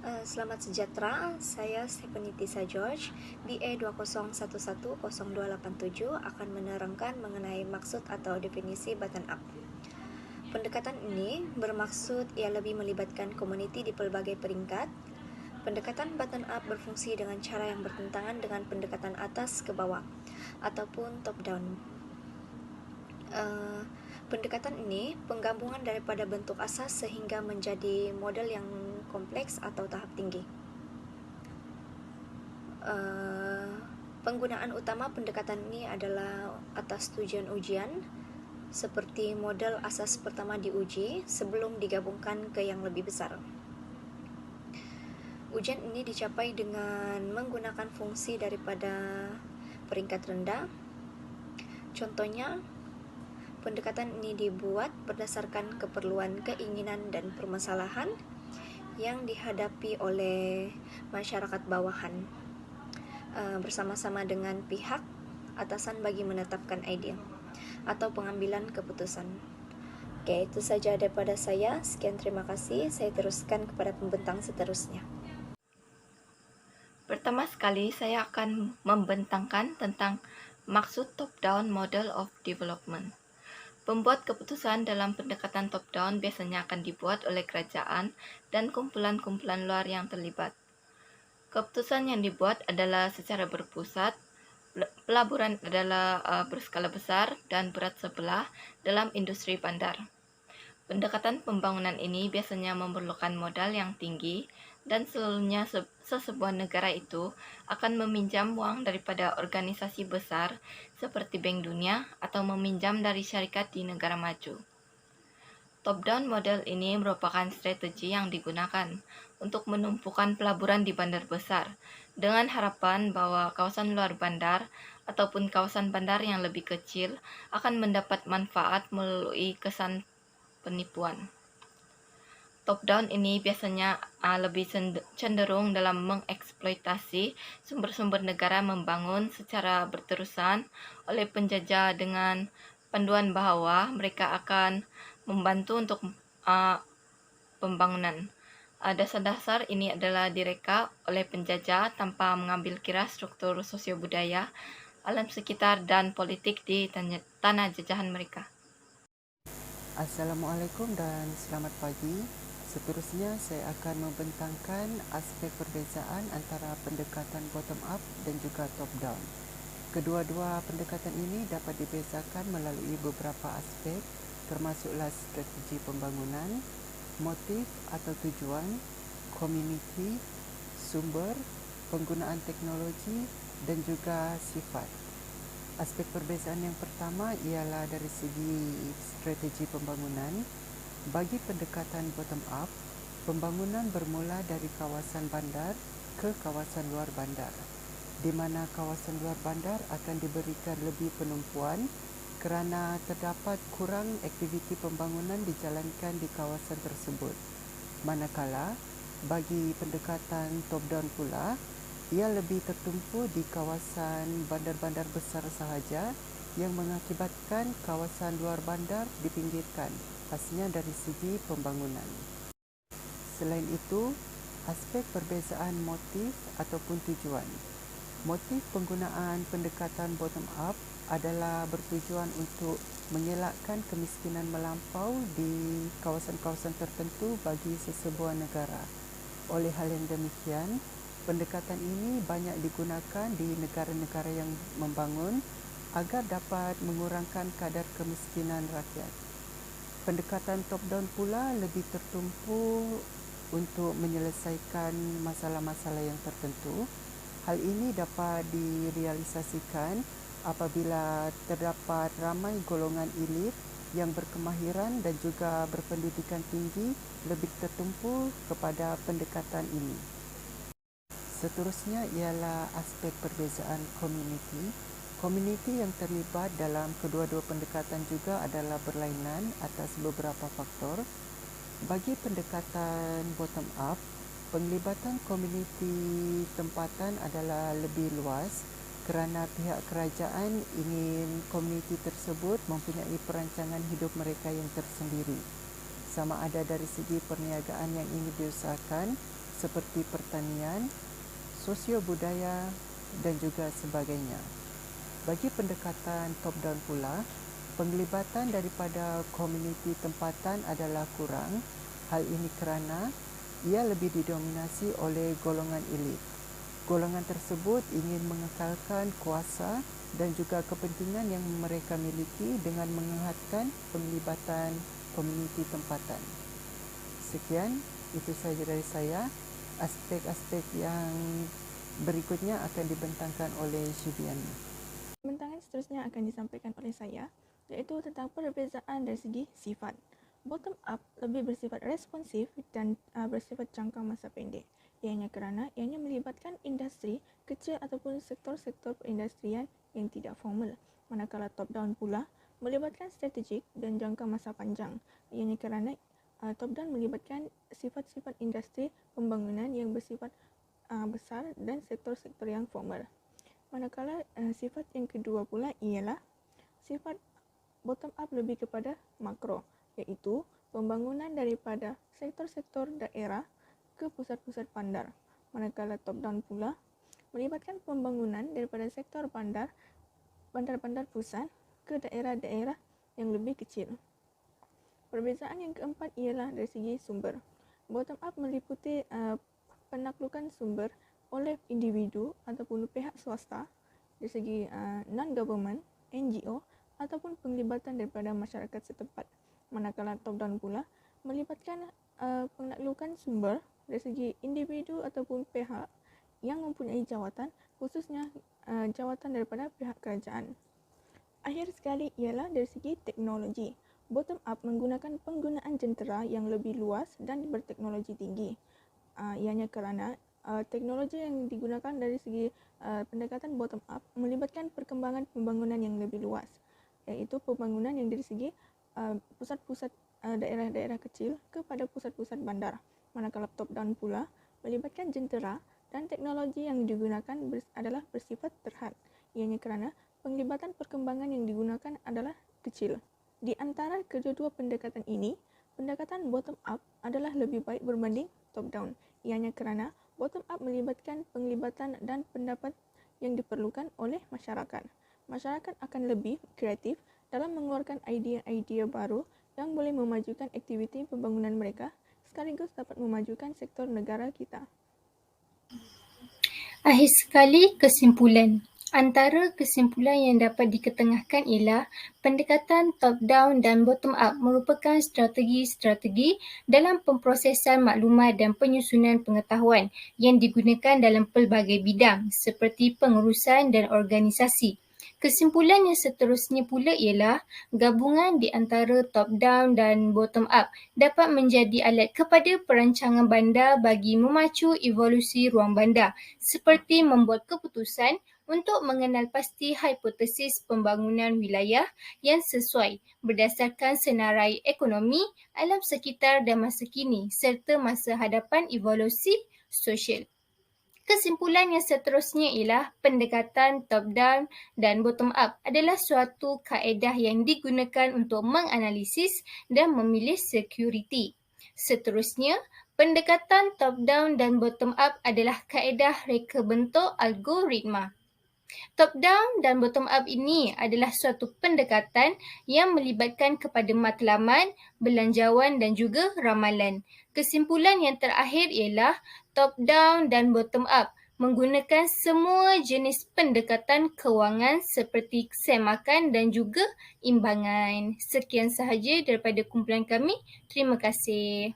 Selamat sejahtera, saya Stephanie Tisa George, BA 20110287 akan menerangkan mengenai maksud atau definisi bottom-up. Pendekatan ini bermaksud ia lebih melibatkan komuniti di pelbagai peringkat. Pendekatan bottom-up berfungsi dengan cara yang bertentangan dengan pendekatan atas ke bawah ataupun top-down. Pendekatan ini penggabungan daripada bentuk asas sehingga menjadi model yang kompleks atau tahap tinggi. Penggunaan utama pendekatan ini adalah atas tujuan ujian, seperti model asas pertama diuji sebelum digabungkan ke yang lebih besar. Ujian ini dicapai dengan menggunakan fungsi daripada peringkat rendah. Contohnya, pendekatan ini dibuat berdasarkan keperluan, keinginan, dan permasalahan yang dihadapi oleh masyarakat bawahan bersama-sama dengan pihak atasan bagi menetapkan idea atau pengambilan keputusan. Oke, itu saja daripada saya. Sekian, terima kasih. Saya teruskan kepada pembentang seterusnya. Pertama sekali, saya akan membentangkan tentang maksud top-down model of development. Pembuat keputusan dalam pendekatan top-down biasanya akan dibuat oleh kerajaan dan kumpulan-kumpulan luar yang terlibat. Keputusan yang dibuat adalah secara berpusat, pelaburan adalah berskala besar dan berat sebelah dalam industri bandar. Pendekatan pembangunan ini biasanya memerlukan modal yang tinggi dan selalunya sesebuah negara itu akan meminjam uang daripada organisasi besar seperti Bank Dunia atau meminjam dari syarikat di negara maju. Top-down model ini merupakan strategi yang digunakan untuk menumpukan pelaburan di bandar besar dengan harapan bahwa kawasan luar bandar ataupun kawasan bandar yang lebih kecil akan mendapat manfaat melalui kesan penipuan. Top-down ini biasanya lebih cenderung dalam mengeksploitasi sumber-sumber negara membangun secara berterusan oleh penjajah dengan panduan bahwa mereka akan membantu untuk pembangunan. Dasar-dasar ini adalah direka oleh penjajah tanpa mengambil kira struktur sosio-budaya, alam sekitar, dan politik di tanah jajahan mereka. Assalamualaikum dan selamat pagi. Seterusnya saya akan membentangkan aspek perbezaan antara pendekatan bottom up dan juga top down. Kedua-dua pendekatan ini dapat dibezakan melalui beberapa aspek, termasuklah strategi pembangunan, motif atau tujuan, community, sumber, penggunaan teknologi dan juga sifat. Aspek perbezaan yang pertama ialah dari segi strategi pembangunan. Bagi pendekatan bottom up, pembangunan bermula dari kawasan bandar ke kawasan luar bandar, di mana kawasan luar bandar akan diberikan lebih penumpuan kerana terdapat kurang aktiviti pembangunan dijalankan di kawasan tersebut. Manakala bagi pendekatan top down pula, ia lebih tertumpu di kawasan bandar-bandar besar sahaja yang mengakibatkan kawasan luar bandar dipinggirkan, khasnya dari segi pembangunan. Selain itu, aspek perbezaan motif ataupun tujuan. Motif penggunaan pendekatan bottom up adalah bertujuan untuk mengelakkan kemiskinan melampau di kawasan-kawasan tertentu bagi sesebuah negara. Oleh hal yang demikian, pendekatan ini banyak digunakan di negara-negara yang membangun agar dapat mengurangkan kadar kemiskinan rakyat. Pendekatan top-down pula lebih tertumpu untuk menyelesaikan masalah-masalah yang tertentu. Hal ini dapat direalisasikan apabila terdapat ramai golongan elit yang berkemahiran dan juga berpendidikan tinggi lebih tertumpu kepada pendekatan ini. Seterusnya ialah aspek perbezaan community. Komuniti yang terlibat dalam kedua-dua pendekatan juga adalah berlainan atas beberapa faktor. Bagi pendekatan bottom up, penglibatan komuniti tempatan adalah lebih luas kerana pihak kerajaan ingin komuniti tersebut mempunyai perancangan hidup mereka yang tersendiri. Sama ada dari segi perniagaan yang ingin diusahakan, seperti pertanian, sosio-budaya dan juga sebagainya. Bagi pendekatan top-down pula, penglibatan daripada komuniti tempatan adalah kurang. Hal ini kerana ia lebih didominasi oleh golongan elit. Golongan tersebut ingin mengekalkan kuasa dan juga kepentingan yang mereka miliki dengan mengehatkan penglibatan komuniti tempatan. Sekian, itu sahaja dari saya. Aspek-aspek yang berikutnya akan dibentangkan oleh Syibiani. Pembentangan seterusnya akan disampaikan oleh saya, iaitu tentang perbezaan dari segi sifat. Bottom up lebih bersifat responsif dan bersifat jangka masa pendek. Ianya kerana ianya melibatkan industri kecil ataupun sektor-sektor perindustrian yang tidak formal. Manakala top down pula melibatkan strategik dan jangka masa panjang. Ianya kerana top down melibatkan sifat-sifat industri pembangunan yang bersifat besar dan sektor-sektor yang formal. Manakala sifat yang kedua pula ialah sifat bottom up lebih kepada makro, iaitu pembangunan daripada sektor-sektor daerah ke pusat-pusat bandar. Manakala top down pula melibatkan pembangunan daripada sektor bandar-bandar pusat ke daerah-daerah yang lebih kecil. Perbezaan yang keempat ialah dari segi sumber. Bottom up meliputi penaklukan sumber oleh individu ataupun pihak swasta dari segi non-government, NGO ataupun penglibatan daripada masyarakat setempat. Manakala top down pula melibatkan penaklukan sumber dari segi individu ataupun pihak yang mempunyai jawatan, khususnya jawatan daripada pihak kerajaan. Akhir sekali ialah dari segi teknologi. Bottom up menggunakan penggunaan jentera yang lebih luas dan berteknologi tinggi. Ianya kerana teknologi yang digunakan dari segi pendekatan bottom up melibatkan perkembangan pembangunan yang lebih luas, iaitu pembangunan yang dari segi pusat-pusat daerah-daerah kecil kepada pusat-pusat bandar. Manakala top down pula melibatkan jentera dan teknologi yang digunakan adalah bersifat terhad, ianya kerana penglibatan perkembangan yang digunakan adalah kecil. Di antara kedua-dua pendekatan ini, pendekatan bottom up adalah lebih baik berbanding top down, ianya kerana bottom up melibatkan penglibatan dan pendapat yang diperlukan oleh masyarakat. Masyarakat akan lebih kreatif dalam mengeluarkan idea-idea baru yang boleh memajukan aktiviti pembangunan mereka sekaligus dapat memajukan sektor negara kita. Akhir sekali, kesimpulan. Antara kesimpulan yang dapat diketengahkan ialah pendekatan top-down dan bottom-up merupakan strategi-strategi dalam pemprosesan maklumat dan penyusunan pengetahuan yang digunakan dalam pelbagai bidang seperti pengurusan dan organisasi. Kesimpulan yang seterusnya pula ialah gabungan di antara top-down dan bottom-up dapat menjadi alat kepada perancangan bandar bagi memacu evolusi ruang bandar seperti membuat keputusan untuk mengenal pasti hipotesis pembangunan wilayah yang sesuai berdasarkan senarai ekonomi, alam sekitar dan masa kini serta masa hadapan evolusi sosial. Kesimpulan yang seterusnya ialah pendekatan top-down dan bottom-up adalah suatu kaedah yang digunakan untuk menganalisis dan memilih security. Seterusnya, pendekatan top-down dan bottom-up adalah kaedah reka bentuk algoritma. Top-down dan bottom-up ini adalah suatu pendekatan yang melibatkan kepada matlamat, belanjawan dan juga ramalan. Kesimpulan yang terakhir ialah top-down dan bottom-up menggunakan semua jenis pendekatan kewangan seperti semakan dan juga imbangan. Sekian sahaja daripada kumpulan kami. Terima kasih.